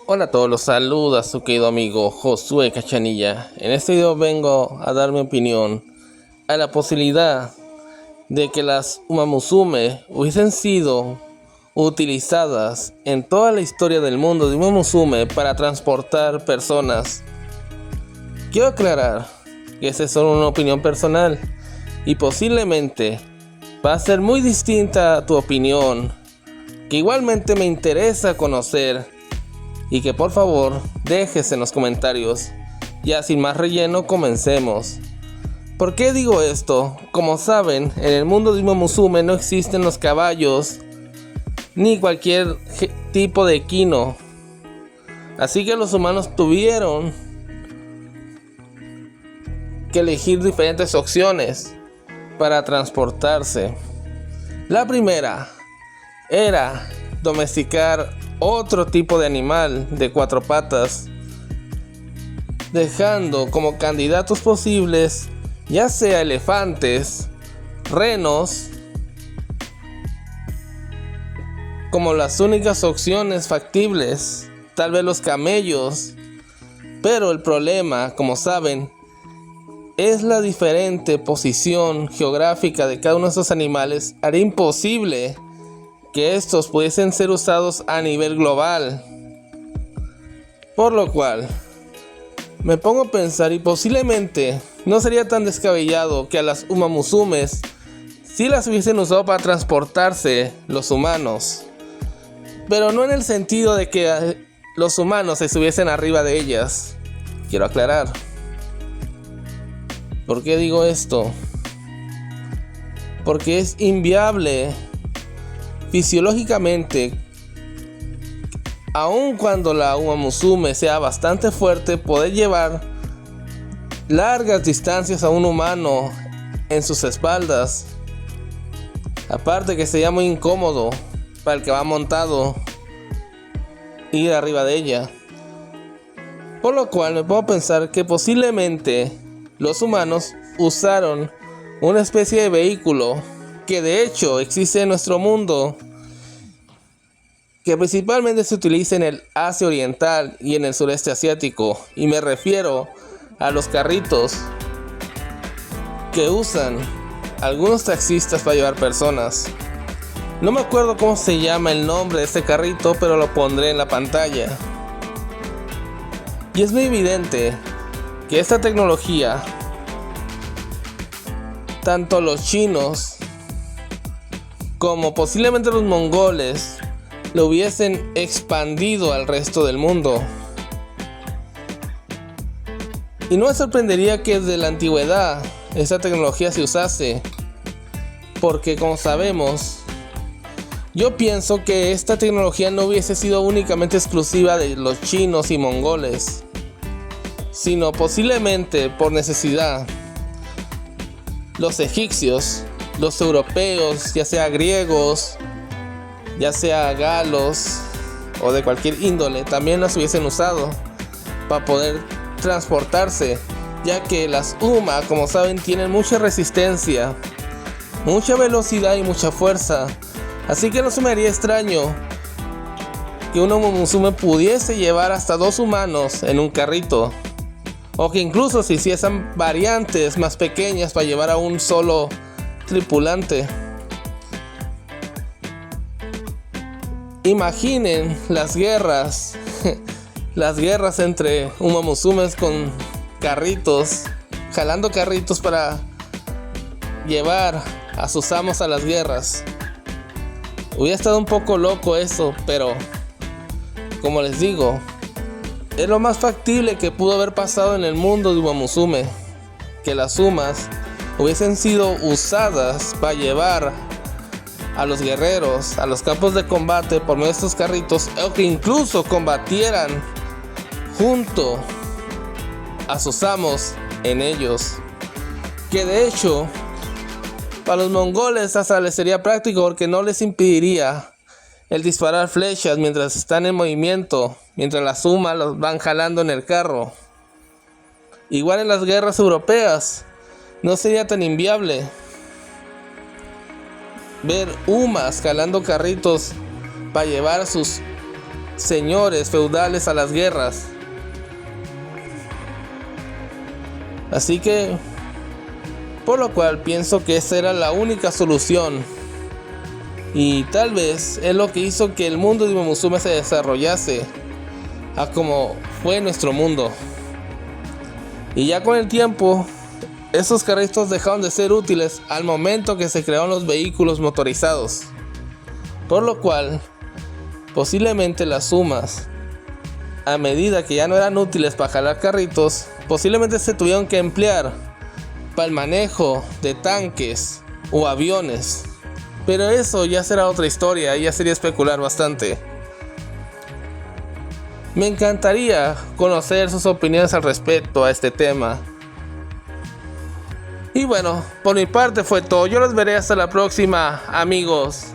Hola a todos, los saluda su querido amigo Josué Cachanilla. En este video vengo a dar mi opinión a la posibilidad de que las Uma Musume hubiesen sido utilizadas en toda la historia del mundo de Uma Musume para transportar personas. Quiero aclarar que esa es solo una opinión personal y posiblemente va a ser muy distinta a tu opinión, que igualmente me interesa conocer, y que por favor dejes en los comentarios. Ya sin más relleno, comencemos. ¿Por qué digo esto? Como saben, en el mundo de Uma Musume no existen los caballos ni cualquier tipo de equino, así que los humanos tuvieron que elegir diferentes opciones para transportarse. La primera era domesticar otro tipo de animal de 4 patas, dejando como candidatos posibles ya sea elefantes, renos, como las únicas opciones factibles, tal vez los camellos. Pero el problema, como saben, es la diferente posición geográfica de cada uno de estos animales. Haría imposible que estos pudiesen ser usados a nivel global, por lo cual me pongo a pensar, y posiblemente no sería tan descabellado que a las Uma Musumes sí las hubiesen usado para transportarse los humanos, pero no en el sentido de que los humanos estuviesen arriba de ellas. Quiero aclarar. ¿Por qué digo esto? Porque es inviable fisiológicamente, aun cuando la Uma Musume sea bastante fuerte, poder llevar largas distancias a un humano en sus espaldas. Aparte que sería muy incómodo para el que va montado ir arriba de ella. Por lo cual me puedo pensar que posiblemente los humanos usaron una especie de vehículo que de hecho existe en nuestro mundo, que principalmente se utiliza en el Asia Oriental y en el sureste asiático, y me refiero a los carritos que usan algunos taxistas para llevar personas. No me acuerdo cómo se llama el nombre de este carrito, pero lo pondré en la pantalla. Y es muy evidente que esta tecnología, tanto los chinos como posiblemente los mongoles lo hubiesen expandido al resto del mundo. Y no me sorprendería que desde la antigüedad esta tecnología se usase, porque como sabemos, yo pienso que esta tecnología no hubiese sido únicamente exclusiva de los chinos y mongoles, sino posiblemente por necesidad los egipcios, los europeos, ya sea griegos, ya sea galos o de cualquier índole, también las hubiesen usado para poder transportarse, ya que las Uma, como saben, tienen mucha resistencia, mucha velocidad y mucha fuerza. Así que no se me haría extraño que una Uma Musume pudiese llevar hasta 2 humanos en un carrito, o que incluso se hiciesen variantes más pequeñas para llevar a un solo tripulante. Imaginen las guerras entre Uma Musumes con carritos, jalando carritos para llevar a sus amos a las guerras. Hubiera estado un poco loco eso, pero como les digo, es lo más factible que pudo haber pasado en el mundo de Uma Musume, que las Umas hubiesen sido usadas para llevar a los guerreros a los campos de combate por medio de estos carritos, o que incluso combatieran junto a sus amos en ellos. Que de hecho para los mongoles hasta les sería práctico, porque no les impediría el disparar flechas mientras están en movimiento, mientras las Uma los van jalando en el carro. Igual en las guerras europeas no sería tan inviable ver Umas jalando carritos para llevar a sus señores feudales a las guerras. Así que, por lo cual pienso que esa era la única solución. Y tal vez es lo que hizo que el mundo de Momomusume se desarrollase a como fue nuestro mundo. Y ya con el tiempo, esos carritos dejaron de ser útiles al momento que se crearon los vehículos motorizados. Por lo cual, posiblemente las sumas, a medida que ya no eran útiles para jalar carritos, posiblemente se tuvieron que emplear para el manejo de tanques o aviones. Pero eso ya será otra historia, ya sería especular bastante. Me encantaría conocer sus opiniones al respecto a este tema. Y bueno, por mi parte fue todo. Yo los veré hasta la próxima, amigos.